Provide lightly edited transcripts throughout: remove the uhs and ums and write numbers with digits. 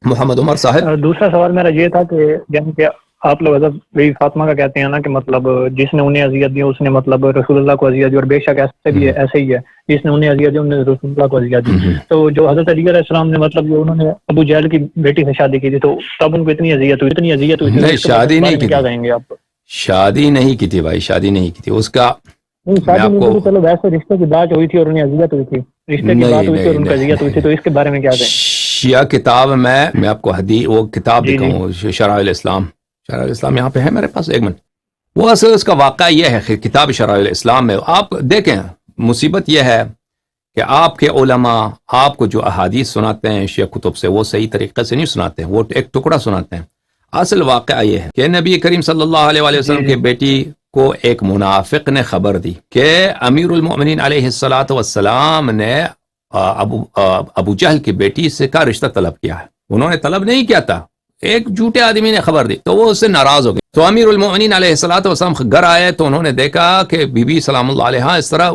محمد عمر صاحب. دوسرا سوال میرا یہ تھا کہ یعنی کہ آپ لوگ حضرت بی فاطمہ کا کہتے ہیں نا کہ مطلب جس نے انہیں اذیت دی اس نے مطلب رسول اللہ کو اذیت دی، اور بے شک ایسے بھی ہے، ایسے ہی ہے، جس نے انہیں اذیت دی انہوں نے رسول اللہ کو اذیت دی. تو جو حضرت علی علیہ السلام نے مطلب جو انہوں نے ابو جہل کی بیٹی سے شادی کی تھی تو تب ان کو اتنی اذیت ہوئی نہیں، شادی نہیں کی کیا کہیں گے آپ؟ شادی نہیں کی تھی بھائی، شادی نہیں کی تھی اس کا. شادی نہیں کی، چلو ویسے رشتے کی بات ہوئی تھی اور انہیں اذیت ہوئی تھی، رشتے کی بات ہوئی تھی اور ان کو اذیت ہوئی تھی، تو اس کے بارے میں کیا کہیں؟ شیعہ کتاب میں آپ کو حدیث وہ کتاب دکھاؤں، شرائع الاسلام. شرائع الاسلام یہاں پہ ہے میرے پاس، ایک منٹ. وہ اصل اس کا واقعہ یہ ہے، کتاب شرائع الاسلام میں آپ دیکھیں، مصیبت یہ ہے کہ آپ کے علماء آپ کو جو احادیث سناتے ہیں شیعہ کتب سے وہ صحیح طریقے سے نہیں سناتے ہیں، وہ ایک ٹکڑا سناتے ہیں. اصل واقعہ یہ ہے کہ نبی کریم صلی اللہ علیہ وآلہ وسلم کی بیٹی کو ایک منافق نے خبر دی کہ امیر المؤمنین علیہ الصلوۃ والسلام نے ابو جہل کی بیٹی سے کا رشتہ طلب کیا ہے. انہوں نے طلب نہیں کیا تھا، ایک جھوٹے آدمی نے خبر دی، تو وہ اس سے ناراض ہو گئے. تو امیر المؤمنین علیہ الصلوۃ والسلام گھر آئے تو انہوں نے دیکھا کہ بی بی سلام اللہ علیہا اس طرح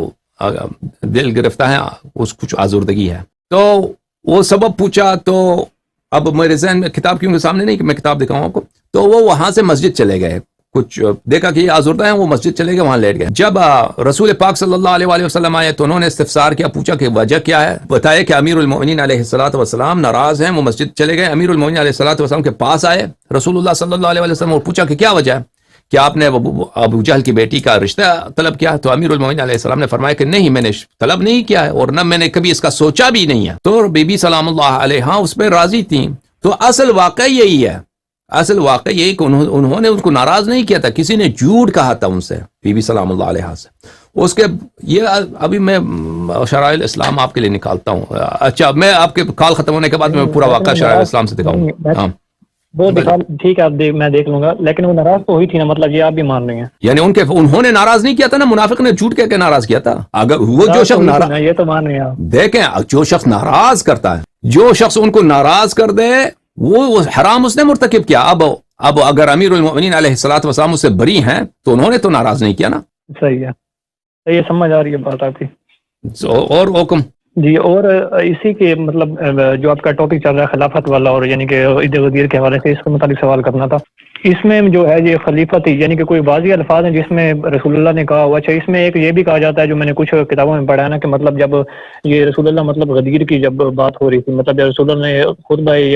دل گرفتہ ہے، اس کچھ آزردگی ہے. تو وہ سبب پوچھا، تو اب میرے ذہن میں کتاب کیوں سامنے نہیں کہ میں کتاب دکھاؤں آپ کو. تو وہ وہاں سے مسجد چلے گئے، کچھ دیکھا کہ یہ آزردہ ہیں، وہ مسجد چلے گئے، وہاں لیٹ گئے. جب رسول پاک صلی اللہ علیہ وآلہ وسلم آئے تو انہوں نے استفسار کیا، پوچھا کہ وجہ کیا ہے. بتایا کہ امیر المؤمنین علیہ الصلوۃ والسلام ناراض ہیں، وہ مسجد چلے گئے. امیر المؤمنین علیہ الصلوۃ والسلام کے پاس آئے رسول اللہ صلی اللہ علیہ وسلم اور پوچھا کہ کیا وجہ ہے کہ آپ نے ابو جہل کی بیٹی کا رشتہ طلب کیا. تو امیر المؤمنین علیہ السلام نے فرمایا کہ نہیں، میں نے طلب نہیں کیا ہے اور نہ میں نے کبھی اس کا سوچا بھی نہیں ہے. تو بی بی سلام اللہ علیہا اس پہ راضی تھیں. تو اصل واقعہ یہی ہے، اصل واقعہ یہی کہ انہوں نے ان کو ناراض نہیں کیا تھا، کسی نے جھوٹ کہا تھا ان سے، بی بی سلام اللہ علیہ سے. اس کے یہ ابھی میں شرائع الاسلام آپ کے لیے نکالتا ہوں. اچھا، میں آپ کے کال ختم ہونے کے بعد میں پورا واقعہ شرائع الاسلام سے دکھاؤں گا. ہاں وہ ٹھیک ہے، میں دیکھ لوں گا، لیکن وہ ناراض تو ہوئی تھی نا، مطلب یہ آپ بھی مان رہے ہیں یعنی انہوں نے ناراض نہیں کیا تھا نا، منافق نے جھوٹ کہہ کے ناراض کیا تھا. اگر وہ جو شخص ناراض، یہ تو مان رہے ہیں آپ. دیکھیں جو شخص ناراض کرتا ہے، جو شخص ان کو ناراض کر دے وہ حرام اس نے مرتکب کیا. اب اگر امیر المؤمنین علیہ الصلوۃ والسلام اس سے بری ہیں تو انہوں نے تو ناراض نہیں کیا نا. صحیح ہے، یہ سمجھ آ رہی ہے بات آپ کی. اور حکم جی، اور اسی کے مطلب جو آپ کا ٹاپک چل رہا ہے خلافت والا، اور یعنی کہ عید غدیر کے حوالے سے اس کے متعلق سوال کرنا تھا. اس میں جو ہے یہ خلیفت یعنی کہ کوئی بعضی الفاظ ہیں جس میں رسول اللہ نے کہا ہوا. اچھا، اس میں ایک یہ بھی کہا جاتا ہے جو میں نے کچھ کتابوں میں پڑھا ہے نا کہ مطلب جب یہ رسول اللہ مطلب غدیر کی جب بات ہو رہی تھی، مطلب جب رسول اللہ نے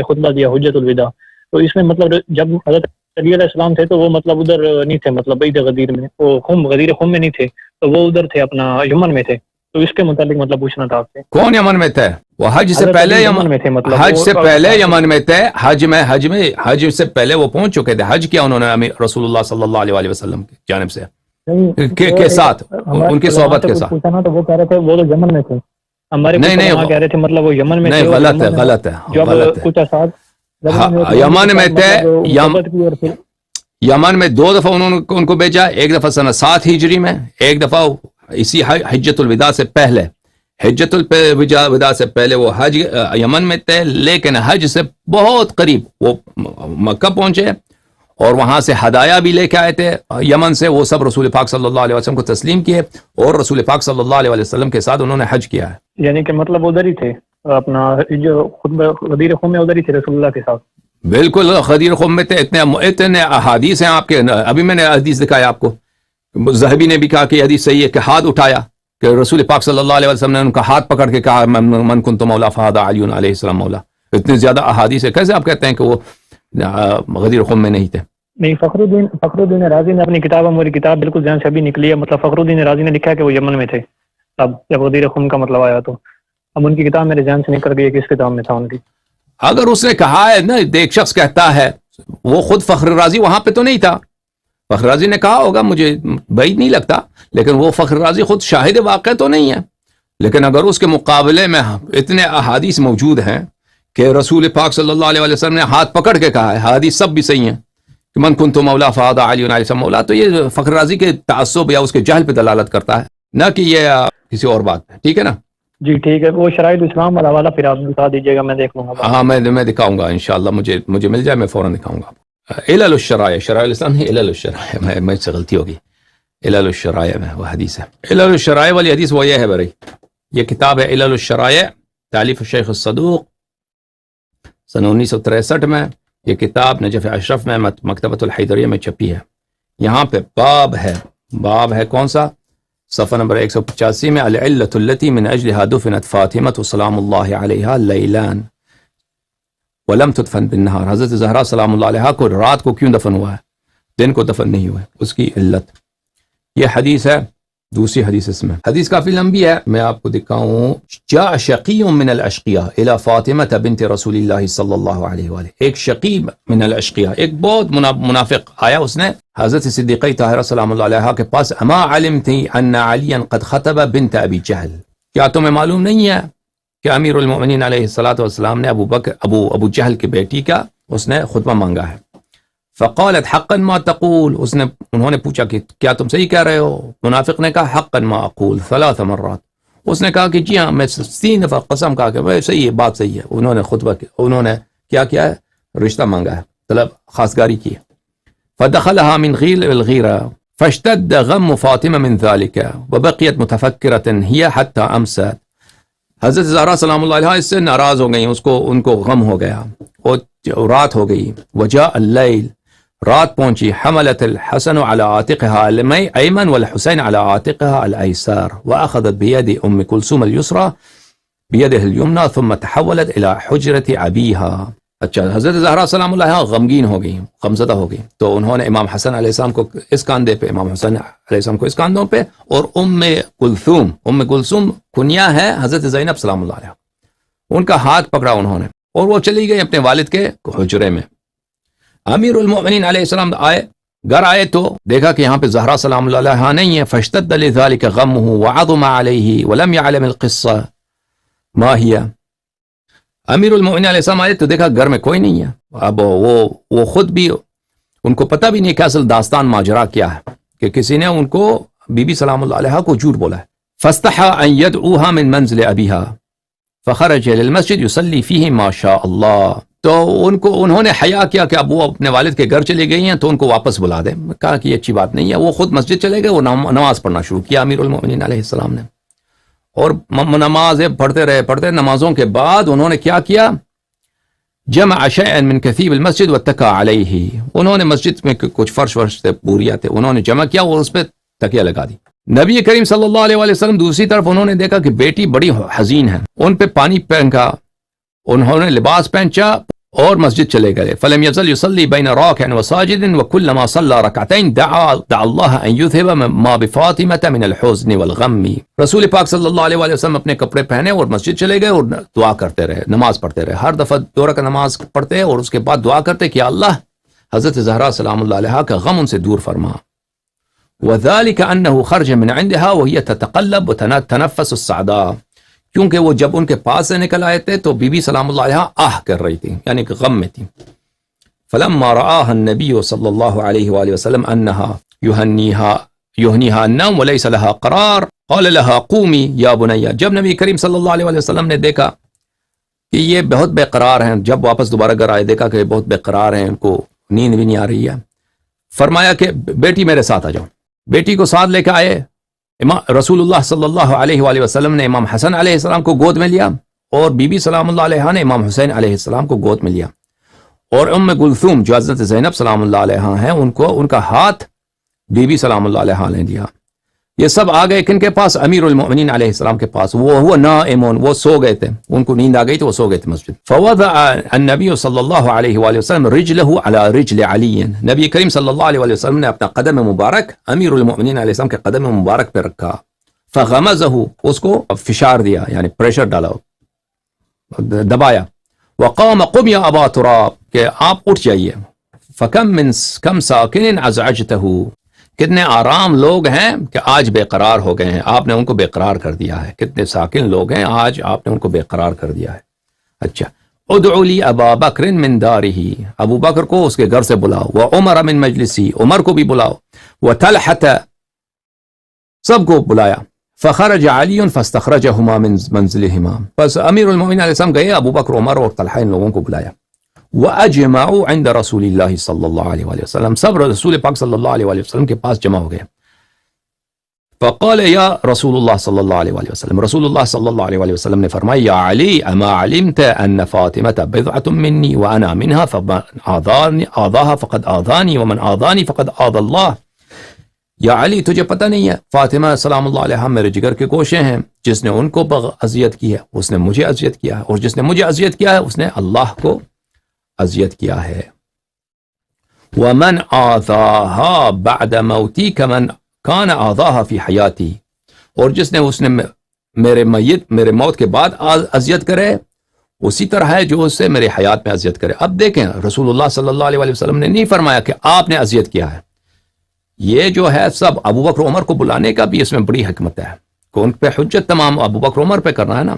خطبہ دیا حجت الوداع، تو اس میں مطلب جب حضرت علی علیہ السلام تھے تو وہ مطلب ادھر نہیں تھے، مطلب عید غدیر میں، وہ غدیر خم میں نہیں تھے، تو وہ ادھر تھے اپنا یمن میں تھے. تو اس کے متعلق مطلب پوچھنا تھا آپ سے. کون یمن میں تھے؟ وہ حج سے پہلے یمن میں تھے، مطلب حج سے پہلے یمن میں تھے. حج سے پہلے وہ پہنچ چکے تھے. حج کیا انہوں نے رسول اللہ صلی اللہ علیہ وآلہ وسلم کی جانب سے کے ساتھ، ان کی صحبت کے ساتھ پوچھا نا، تو وہ کہہ رہے تھے وہ تو یمن میں تھے. ہمارے نہیں کہہ رہے تھے مطلب وہ یمن میں تھے. نہیں، غلط ہے. جب کچھ اساتذہ یمن میں تھے. یمن میں 2 دفعہ انہوں نے ان کو بھیجا، ایک دفعہ سنہ 7 ہجری میں، ایک دفعہ اسی حجت الوداع سے پہلے. حجت الوداع سے پہلے وہ حج یمن میں تھے، لیکن حج سے بہت قریب وہ مکہ پہنچے اور وہاں سے ہدایا بھی لے کے آئے تھے یمن سے. وہ سب رسول پاک صلی اللہ علیہ وسلم کو تسلیم کیے اور رسول پاک صلی اللہ علیہ وسلم کے ساتھ انہوں نے حج کیا ہے. یعنی کہ مطلب ادھر ہی تھے، اپنا جو غدیر خم میں ادھر ہی تھے رسول اللہ کے ساتھ. بالکل، غدیر خم میں تھے. اتنے احادیث ہیں آپ کے. ابھی میں نے حدیث دکھایا آپ کو، ذہبی نے بھی کہا کہ حدیث صحیح ہے کہ ہاتھ اٹھایا کہ رسول پاک صلی اللہ علیہ وسلم نے ان کا ہاتھ پکڑ کے کہا من کنت مولا فہذا علی علیہ السلام مولا. اتنے زیادہ احادیث ہے، کیسے آپ کہتے ہیں کہ وہ غدیر خم میں نہیں تھے؟ نہیں، فخر الدین رازی نے اپنی کتاب، میری کتاب بالکل ذہن سے ابھی نکلی ہے، مطلب فخر الدین رازی نے لکھا ہے کہ وہ یمن میں تھے اب جب غدیر خم کا مطلب آیا. تو اب ان کی کتاب میرے ذہن سے نکل گئی کہ کس کتاب میں تھا ان کی. اگر اس نے کہا ہے نا، ایک شخص کہتا ہے، وہ خود فخر رازی وہاں پہ تو نہیں تھا، فخر رازی نے کہا ہوگا، مجھے بعید نہیں لگتا، لیکن وہ فخر رازی خود شاہد واقع تو نہیں ہے. لیکن اگر اس کے مقابلے میں اتنے احادیث موجود ہیں کہ رسول پاک صلی اللہ علیہ وسلم نے ہاتھ پکڑ کے کہا ہے، حدیث سب بھی صحیح ہیں کہ من کنت مولا فہذا علی علیہ السلام مولا، تو یہ فخر رازی کے تعصب یا اس کے جہل پہ دلالت کرتا ہے، نہ کہ یہ کسی اور بات پہ. ٹھیک ہے نا؟ جی ٹھیک ہے. وہ شرائع الاسلام والا حوالہ پھر آپ بتا دیجیے گا، میں دیکھ لوں گا. ہاں، میں دکھاؤں گا انشاءاللہ، مجھے مل جائے میں فوراً دکھاؤں گا. علل الشرائع، شرائع الاسلام نہیں، علل الشرائع، میں سے غلطی ہوگی. علل الشرائع میں وہ حدیث ہے. علل الشرائع والی حدیث وہ یہ ہے بھائی، یہ کتاب ہے علل الشرائع، تالیف الشیخ الصدوق سن 1963 میں یہ کتاب نجف اشرف میں مکتبۃ الحیدریہ میں چھپی ہے. یہاں پہ باب ہے کون سا؟ صفحہ نمبر 185 میں العلۃ التی من اجلها دفنت فاطمۃ سلام اللہ علیہا لیلان ولم تدفن بالنہار. حضرت زہرا سلام اللہ علیہا کو رات کو کیوں دفن ہوا ہے، دن کو دفن نہیں ہوا ہے، اس کی علت. یہ حدیث ہے، دوسری حدیث اس میں. حدیث کافی لمبی ہے، میں آپ کو دکھاؤں. جاء شقی من الاشقیاء الی فاطمہ بنت رسول اللہ صلی اللہ علیہ وآلہ. ایک شقی من الاشقیاء، ایک بہت منافق آیا، اس نے حضرت صدیقہ طاہرہ سلام اللہ علیہ کے پاس. اما علمتی ان علیا قد خطب بنت ابی جہل. کیا تمہیں معلوم نہیں ہے کہ امیر المؤمنین علیہ الصلوۃ والسلام نے ابو جہل کی بیٹی کا اس نے خطبہ مانگا ہے. فقالت حقا ما تقول. انہوں نے پوچھا کہ کیا تم صحیح کہہ رہے ہو؟ منافق نے کہا حقا ما اقول 3 مرات. اس نے کہا کہ جی ہاں میں 3 دفعہ قسم کہا کہ وہ صحیح ہے، بات صحیح ہے. انہوں نے خطبہ انہوں نے کیا ہے؟ رشتہ مانگا ہے، طلب خاصگاری کی. فدخلها من غیل الغیرہ فاشتد غم فاطمہ من ذلك وبقیت متفکرۃ هي حتى امست. حضرت زہرا سلام اللہ علیہ اس سے ناراض ہو گئی، ان کو غم ہو گیا اور رات ہو گئی. وجاء اللیل، رات پہنچی. حملت الحسن على عاتقها الایمن والحسین على عاتقها الايسر واخذت بيد ام كلثوم اليسرى بيده اليمنى ثم تحولت الى حجرة ابيها. اچھا، حضرت زہرا سلام اللہ غمگین ہو گئی، غمزدہ ہو گئی، تو انہوں نے امام حسن علیہ السلام کو اس کاندھے پہ، امام حسن علیہ السلام کو اس کاندھوں پہ، اور ام کلثوم کنیا ہے حضرت زینب سلام اللہ علیہ، ان کا ہاتھ پکڑا انہوں نے، اور وہ چلی گئی اپنے والد کے حجرے میں. امیر المؤمنین علیہ السلام گھر آئے تو دیکھا کہ یہاں پہ زہرا سلام اللہ علیہ نہیں ہے. فاشتد لذلك غمه وعظم عليه ولم يعلم القصه ما هي. امیر المؤمنین علیہ السلام آئے تو دیکھا گھر میں کوئی نہیں ہے. اب وہ خود بھی ان کو پتہ بھی نہیں کہ اصل داستان ماجرا کیا ہے، کہ کسی نے ان کو بی بی سلام اللہ علیہ کو جھوٹ بولا ہے. فاستحى ان يدعوها من منزل ابيها فخرج للمسجد يصلي فيه ما شاء الله. تو انہوں نے حیا کیا کہ اب وہ اپنے والد کے گھر چلے گئی ہیں تو ان کو واپس بلا دیں. کہا کہ یہ اچھی بات نہیں ہے. وہ خود مسجد چلے گئے، وہ نماز پڑھنا شروع کیا امیر المؤمنین علیہ السلام نے، اور نمازیں پڑھتے نمازوں کے بعد انہوں نے کیا کیا؟ جمع شیئا من کثیب المسجد واتکا علیہ. انہوں نے مسجد میں کچھ فرش تھے، بوریاں تھے، انہوں نے جمع کیا اور اس پہ تکیہ لگا دی. نبی کریم صلی اللہ علیہ وسلم دوسری طرف انہوں نے دیکھا کہ بیٹی بڑی حزین ہے، ان پہ پانی پھینکا، انہوں نے لباس پہنچا اور مسجد چلے گئے. فلم يزل يصلي بين راكع وساجد وكلما صلى ركعتين دعا الله ان يذهب ما بفاطمه من الحزن والغم. رسول پاک صلی اللہ علیہ وسلم اپنے کپڑے پہنے اور مسجد چلے گئے اور دعا کرتے رہے، نماز پڑھتے رہے. ہر دفعہ 2 رکعت نماز پڑھتے اور اس کے بعد دعا کرتے کہ اللہ حضرت زہرا سلام اللہ علیہ کا غم ان سے دور فرما. وذلك انه خرج من عندها وهي تتقلب وتنفس السعداء. کیونکہ وہ جب ان کے پاس سے نکل آئے تھے تو بی بی سلام اللہ علیہ آہ کر رہی تھی، یعنی کہ غم میں تھی. فلما رآها النبی صلی اللہ علیہ وآلہ وسلم انها یہنیها النوم وليس لها قرار قال لها قومی یا بنیا. جب نبی کریم صلی اللہ علیہ وآلہ وسلم نے دیکھا کہ یہ بہت بے قرار ہیں، جب واپس دوبارہ گھر آئے دیکھا کہ بہت بے قرار ہیں، ان کو نیند بھی نہیں آ رہی ہے، فرمایا کہ بیٹی میرے ساتھ آ جاؤ. بیٹی کو ساتھ لے کے آئے. رسول اللہ صلی اللہ علیہ وآلہ وسلم نے امام حسن علیہ السلام کو گود میں لیا اور بی بی سلام اللہ علیہ نے امام حسین علیہ السلام کو گود میں لیا، اور ام کلثوم جو حضرت زینب سلام اللہ علیہ ہیں ان کا ہاتھ بی بی سلام اللہ علیہ نے لیا. یہ سب آ گئے کن کے پاس؟ امیر المؤمنین علیہ السلام کے پاس. وہ نائمون، وہ سو گئے تھے، ان کو نیند آ گئی تو وہ سو گئے تھے مسجد. فوضع النبی صلی اللہ علیہ وآلہ وسلم رجلہ علی رجل علی. نبی کریم صلی اللہ علیہ وآلہ وسلم نے اپنا قدم مبارک امیر المؤمنین علیہ السلام کے قدم مبارک پہ رکھا. فغمزہ، اس کو فشار دیا، یعنی پریشر ڈالا، دبایا. وقام قم یا ابا تراب، کہ آپ اٹھ جائیے. فکم من کم ساکن ازعجتہ، کتنے آرام لوگ ہیں کہ آج بے قرار ہو گئے ہیں، آپ نے ان کو بے قرار کر دیا ہے. کتنے ساکن لوگ ہیں، آج آپ نے ان کو بے قرار کر دیا ہے. اچھا، ادعو لی ابا بکر من دارہ، ابو بکر کو اس کے گھر سے بلاؤ. وعمر من مجلسی، عمر کو بھی بلاؤ. وطلحۃ، سب کو بلایا. فخرج علی فاستخرجہما من منزلہما. بس امیر المؤمنین علیہ السلام گئے، ابو بکر، عمر اور طلحہ ان لوگوں کو بلایا. وَأَجْمَعُوا عِنْدَ رسول اللہ صلی اللہ علیہ وآلہ وسلم، سب رسول پاک صلی اللہ علیہ وآلہ وسلم کے پاس جمع ہو گئے. فقال یا رسول اللہ صلی اللہ علیہ وآلہ وسلم، رسول اللہ صلی اللہ علیہ وآلہ وسلم نے فرمایا یا علی اما علمت ان فاطمة بضعة منی وانا منها فمن آذاها فقد آذانی ومن آذانی فقد آذى اللہ. یا علی تجھے پتہ نہیں ہے فاطمہ سلام اللہ علیہ میرے جگر کے گوشے ہیں، جس نے ان کو اذیت کی ہے اس نے مجھے اذیت کیا ہے، اور جس نے مجھے اذیت کیا ہے اس نے اللہ کو اذیت کیا ہے. ومن آذاها بعد موتی كمن کان آذاها فی حیاتی، اور جس نے میرے موت کے بعد اذیت کرے اسی طرح ہے جو اس سے میرے حیات میں اذیت کرے. اب دیکھیں رسول اللہ صلی اللہ علیہ وسلم نے نہیں فرمایا کہ آپ نے اذیت کیا ہے. یہ جو ہے سب ابو بکر عمر کو بلانے کا بھی اس میں بڑی حکمت ہے کہ ان پہ حجت تمام ابو بکر عمر پہ کرنا ہے نا.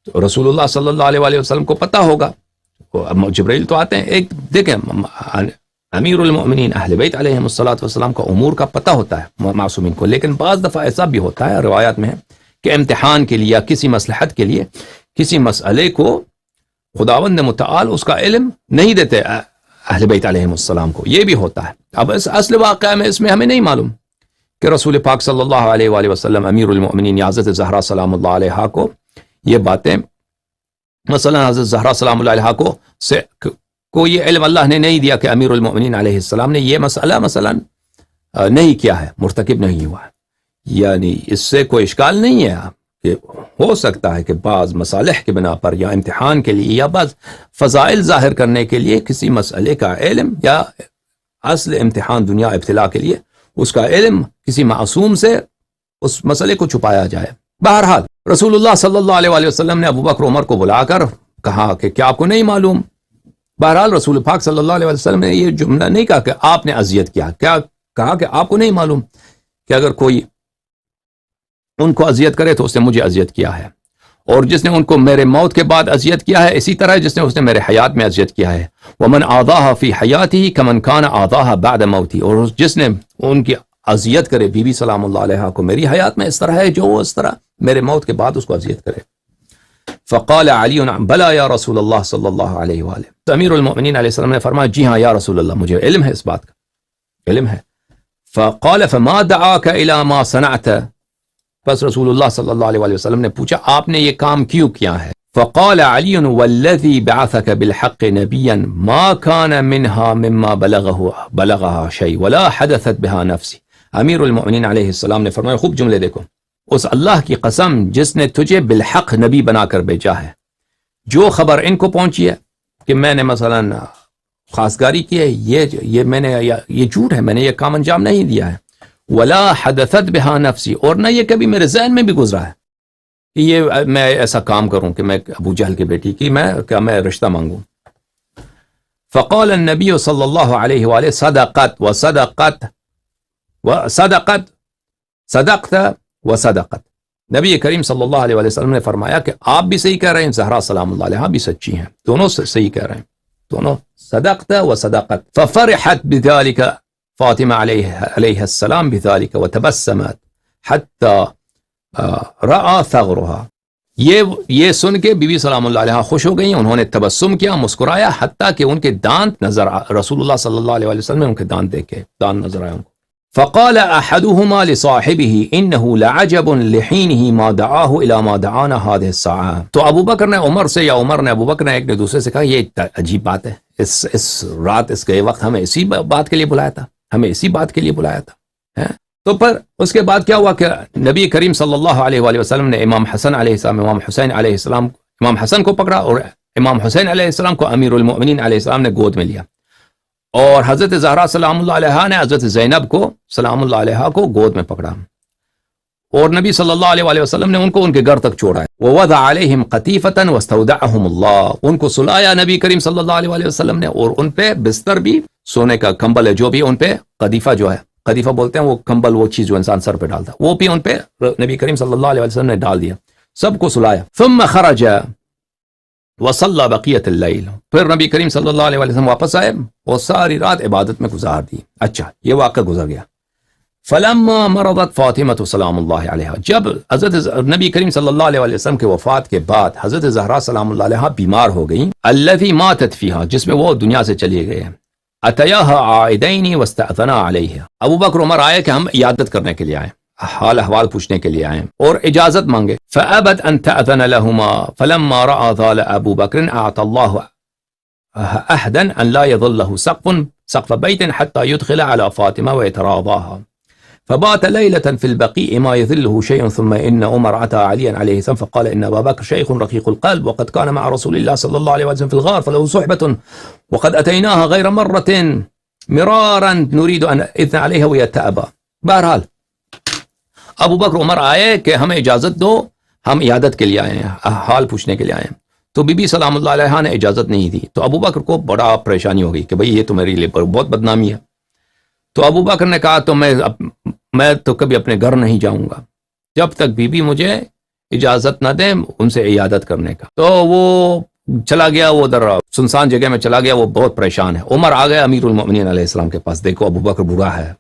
تو رسول اللہ صلی اللہ علیہ وسلم کو پتہ ہوگا، جبرائیل تو آتے ہیں. ایک دیکھیں امیر المؤمنین اہل بیت علیہم الصلوۃ والسلام کا امور کا پتہ ہوتا ہے معصومین کو، لیکن بعض دفعہ ایسا بھی ہوتا ہے روایات میں ہے کہ امتحان کے لیے یا کسی مصلحت کے لیے کسی مسئلے کو خداوند متعال اس کا علم نہیں دیتے اہل بیت علیہم السلام کو، یہ بھی ہوتا ہے. اب اس اصل واقعہ میں اس میں ہمیں نہیں معلوم کہ رسول پاک صلی اللہ علیہ وآلہ وسلم امیر المؤمنین حضرت زہرا سلام اللہ علیہ کو یہ باتیں، مثلا حضرت زہرا سلام اللہ علیہ کو یہ علم اللہ نے نہیں دیا کہ امیر المؤمنین علیہ السلام نے یہ مسئلہ مثلا نہیں کیا ہے، مرتکب نہیں ہوا ہے. یعنی اس سے کوئی اشکال نہیں ہے کہ ہو سکتا ہے کہ بعض مصالح کے بنا پر یا امتحان کے لیے یا بعض فضائل ظاہر کرنے کے لیے کسی مسئلے کا علم یا اصل امتحان دنیا ابتلا کے لیے اس کا علم کسی معصوم سے اس مسئلے کو چھپایا جائے. بہرحال رسول اللہ صلی اللہ علیہ وآلہ وسلم نے ابو بکر عمر کو بلا کر کہا کہ کیا آپ کو نہیں معلوم. بہرحال رسول پاک صلی اللہ علیہ وسلم نے یہ جملہ نہیں کہا کہ آپ نے اذیت کیا، کیا کہا کہ آپ کو نہیں معلوم کہ اگر کوئی ان کو اذیت کرے تو اس نے مجھے اذیت کیا ہے، اور جس نے ان کو میرے موت کے بعد اذیت کیا ہے اسی طرح جس نے اس نے میرے حیات میں اذیت کیا ہے. ومن آذاها فی حیاته کمن کان آذاها بعد موتی، اور جس نے ان کی اذیت کرے بی بی سلام اللہ علیہ کو میری حیات میں اس طرح ہے جو اس طرح میرے موت کے بعد اس کو اذیت کرے. فقال علی بلا یا رسول اللہ صلی اللہ علیہ وآلہ. امیر المؤمنین علیہ السلام نے فرمایا جی ہاں یا رسول اللہ مجھے علم ہے اس بات کا، علم ہے. فقال فما دعاك الى ما صنعت، بس رسول اللہ صلی اللہ علیہ وآلہ وسلم نے پوچھا آپ نے یہ کام کیوں کیا ہے. فقال علی والذی بعثك بالحق نبیا ما كان منها مما بلغها شيء ولا حدثت بها نفسی. امیر المؤمنین علیہ السلام نے فرمایا خوب جملے دیکھو، اس اللہ کی قسم جس نے تجھے بالحق نبی بنا کر بھیجا ہے، جو خبر ان کو پہنچی ہے کہ میں نے مثلا خاصگاری کی ہے، یہ میں نے یہ جھوٹ ہے، میں نے یہ کام انجام نہیں دیا ہے. ولا حدثت بها نفسی، اور نہ یہ کبھی میرے ذہن میں بھی گزرا ہے کہ یہ میں ایسا کام کروں کہ میں ابو جہل کی بیٹی کی میں رشتہ مانگوں. فقال النبی صلی اللہ علیہ وآلہ صدقت وصدقت. نبی کریم صلی اللہ علیہ وسلم نے فرمایا کہ آپ بھی صحیح کہہ رہے ہیں، زہرا سلام اللہ علیہ بھی سچی ہیں، دونوں صحیح کہہ رہے ہیں، دونوں صدقت وصدقت. ففرحت بذلك فاطمہ علیہ السلام بذلك وتبسمت حتى رأى ثغرها. یہ سن کے بی بی سلام اللہ علیہ خوش ہو گئیں، انہوں نے تبسم کیا، مسکرایا، حتیٰ کہ ان کے دانت نظر رسول اللہ صلی اللہ علیہ وسلم نے ان کے دانت دیکھے، دانت نظر آئے ان کو. فقال احدهما لصاحبه انه لعجب لحينه ما دعاه الى ما دعانا هذه الساعه. تو ابو بکر نے عمر سے یا عمر نے ابو بکر نے ایک نے دوسرے سے کہا یہ عجیب بات ہے، اس رات اس گئے وقت ہمیں اسی بات کے لیے بلایا تھا، ہمیں اسی بات کے لیے بلایا تھا. تو پھر اس کے بعد کیا ہوا کہ نبی کریم صلی اللہ علیہ وآلہ وسلم نے امام حسن علیہ السلام، امام حسین علیہ السلام، امام حسن کو پکڑا اور امام حسین علیہ السلام کو امیر المؤمنین علیہ السلام نے گود میں لیا، اور حضرت زہرا سلام اللہ علیہ نے حضرت زینب کو سلام اللہ علیہ کو گود میں پکڑا، اور نبی صلی اللہ علیہ وآلہ وسلم نے ان کو ان کے گھر تک چھوڑا. ووضع علیہم قطیفۃ واستودعہم اللہ، ان کو سلایا نبی کریم صلی اللہ علیہ وآلہ وسلم نے، اور ان پہ بستر بھی، سونے کا کمبل ہے جو بھی ان پہ، قدیفہ جو ہے، قدیفہ بولتے ہیں وہ کمبل، وہ چیز جو انسان سر پہ ڈالتا، وہ بھی ان پہ نبی کریم صلی اللہ علیہ وسلم نے ڈال دیا، سب کو سلایا. ثم خرج وصلى بقیۃ اللیل، پھر نبی کریم صلی اللہ علیہ وسلم واپس آئے اور ساری رات عبادت میں گزار دی. اچھا یہ واقعہ گزر گیا. فلما مرضت فاطمہ سلام اللہ علیہ، جب حضرت نبی کریم صلی اللہ علیہ وسلم کے وفات کے بعد حضرت زہرا سلام اللہ علیہ بیمار ہو گئیں، الذی ماتت فیہا، جس میں وہ دنیا سے چلی گئے ہیں، اتیاها عائدین واستأذنا علیہ، ابو بکر عمر آئے کہ ہم عیادت کرنے کے لیے آئے، حال احوال پوچھنے کے لیے آئے اور اجازت مانگے. فأبت ان تأذن لهما فلما رأى ذال ابو بکر اعطى الله عهدا ان لا يظل له سقف بيت حتى يدخل على فاطمة ويتراضاها فبات ليلة في البقيع ما يذله شيء ثم إن عمر أتى عليا عليه السلام فقال إن أبا بكر شيخ رقيق القلب وقد كان مع رسول الله صلى الله عليه وسلم في الغار فله صحبة وقد أتيناها غير مرة مرارا نريد أن إذن عليها ويتأبى. بہرحال ابو بکر عمر آئے کہ ہمیں اجازت دو، ہم عیادت کے لیے آئے ہیں، حال پوچھنے کے لیے آئے ہیں. تو بی بی سلام اللہ علیہ نے اجازت نہیں دی. تو ابو بکر کو بڑا پریشانی ہو گئی کہ بھئی یہ تو میرے لیے بہت بدنامی ہے. تو ابو بکر نے کہا تو میں تو کبھی اپنے گھر نہیں جاؤں گا جب تک بی بی مجھے اجازت نہ دیں ان سے عیادت کرنے کا. تو وہ چلا گیا، وہ ادھر سنسان جگہ میں چلا گیا، وہ بہت پریشان ہے. عمر آ گیا امیر المؤمنین علیہ السلام کے پاس، دیکھو ابو بکر بوڑھا ہے،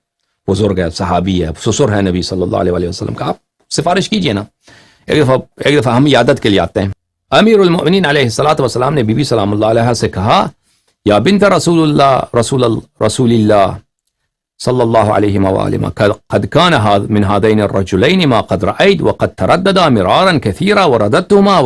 بزرگ ہے، صحابی ہے، سسر ہے نبی صلی اللہ علیہ وسلم کا، آپ سفارش کیجئے نا، ایک دفعہ ہم عیادت کے لیے آتے ہیں. امیر المؤمنین علیہ السلام نے بی بی سلام اللہ علیہ سے کہا یا بنت رسول اللہ صلی اللہ علیہ وآلہ قد كان من هذين الرجلين ما قد رأيت وقد ترددا مرارا كثيرا ورددتهما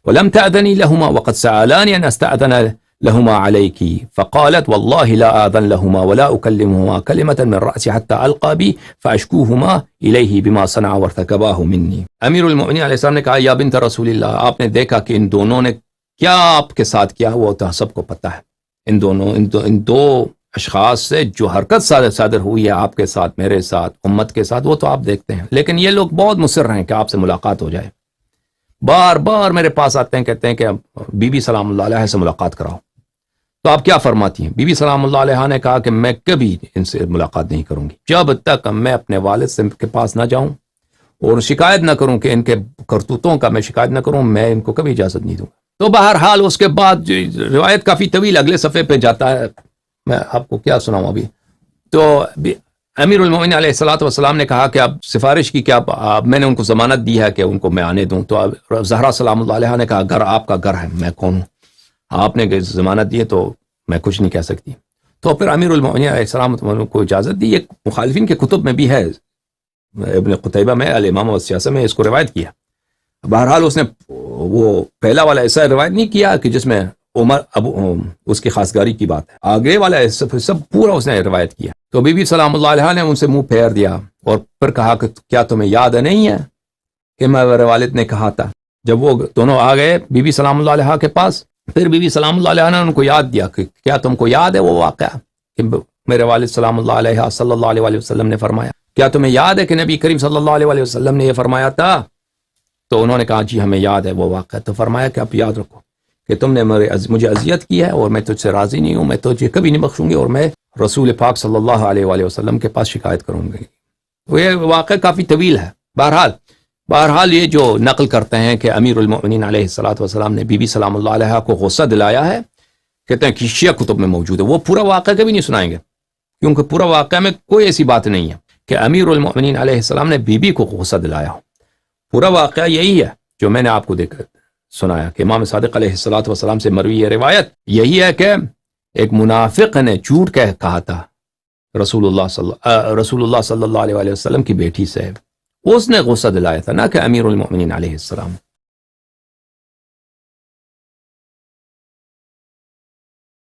ولم تأذني لهما وقد سألاني أن أستأذن لهما عليك فقالت والله لا آذن لهما ولا أكلمهما كلمة من رأسي حتى ألقى بي فأشكوهما إليه بما صنع وارتكباه مني. امیر المؤمنین علیہ السلام نے کہا یا بنت رسول اللہ، آپ نے دیکھا کہ ان دونوں نے کیا آپ کے ساتھ کیا، وہ تو سب کو پتہ ہے. ان دو اشخاص سے جو حرکت صادر ہوئی ہے آپ کے ساتھ، میرے ساتھ، امت کے ساتھ، وہ تو آپ دیکھتے ہیں. لیکن یہ لوگ بہت مصر ہیں کہ آپ سے ملاقات ہو جائے، بار بار میرے پاس آتے ہیں، کہتے ہیں کہ بی بی سلام اللہ علیہ سے ملاقات کراؤ. تو آپ کیا فرماتی ہیں؟ بی بی سلام اللہ علیہ نے کہا کہ میں کبھی ان سے ملاقات نہیں کروں گی جب تک میں اپنے والد سے کے پاس نہ جاؤں اور شکایت نہ کروں، کہ ان کے کرتوتوں کا میں شکایت نہ کروں، میں ان کو کبھی اجازت نہیں دوں گا. تو بہرحال اس کے بعد روایت کافی طویل اگلے صفحے پہ جاتا ہے، میں آپ کو کیا سناؤں ابھی. تو امیر المؤمنین علیہ السلام نے کہا کہ اب سفارش کی، کہ اب میں نے ان کو ضمانت دی ہے کہ ان کو میں آنے دوں. تو زہرا سلام اللہ علیہ نے کہا گھر آپ کا گھر ہے، میں کون ہوں، آپ نے ضمانت دی ہے تو میں کچھ نہیں کہہ سکتی. تو پھر امیر المؤمنین علیہ السلام کو اجازت دی. ایک مخالفین کے کتب میں بھی ہے، ابن قتیبہ میں الامام والسیاسہ میں اس کو روایت کیا. بہرحال اس نے وہ پہلا والا ایسا روایت نہیں کیا کہ جس میں عمر اس کی خاصگاری کی بات ہے، آگے والا سب پورا اس نے روایت کیا. تو بی بی سلام اللہ علیہ نے ان سے منہ پھیر دیا اور پھر کہا کہ کیا تمہیں یاد نہیں ہے کہ میرے والد نے کہا تھا. جب وہ دونوں آ گئے بی بی سلام اللہ علیہ کے پاس، پھر بی بی سلام اللہ علیہ نے ان کو یاد دیا کہ کیا تم کو یاد ہے وہ واقعہ کہ میرے والد سلام اللہ علیہ صلی اللہ علیہ وسلم نے فرمایا، کیا تمہیں یاد ہے کہ نبی کریم صلی اللہ علیہ وسلم نے یہ فرمایا تھا؟ تو انہوں نے کہا جی ہمیں یاد ہے وہ واقعہ. تو فرمایا کہ آپ یاد رکھو کہ تم نے مجھے اذیت کی ہے اور میں تجھ سے راضی نہیں ہوں، میں تجھے کبھی نہیں بخشوں گی اور میں رسول پاک صلی اللہ علیہ وسلم کے پاس شکایت کروں گی. یہ واقعہ کافی طویل ہے. بہرحال یہ جو نقل کرتے ہیں کہ امیر المؤمنین علیہ السلام نے بی بی سلام اللہ علیہ کو غصہ دلایا ہے، کہتے ہیں کہ شیعہ کتب میں موجود ہے. وہ پورا واقعہ کبھی نہیں سنائیں گے کیونکہ پورا واقعہ میں کوئی ایسی بات نہیں ہے کہ امیر المؤمنین علیہ السلام نے بی بی کو غصہ دلایا ہو. پورا واقعہ یہی ہے جو میں نے آپ کو سنایا کہ امام صادق علیہ السلام سے مروی یہ روایت یہی ہے کہ ایک منافق نے جھوٹ کہا تھا رسول اللہ صلی اللہ علیہ وسلم کی بیٹی سے، اس نے غصہ دلایا تھا، نہ کہ امیر المؤمنین علیہ السلام.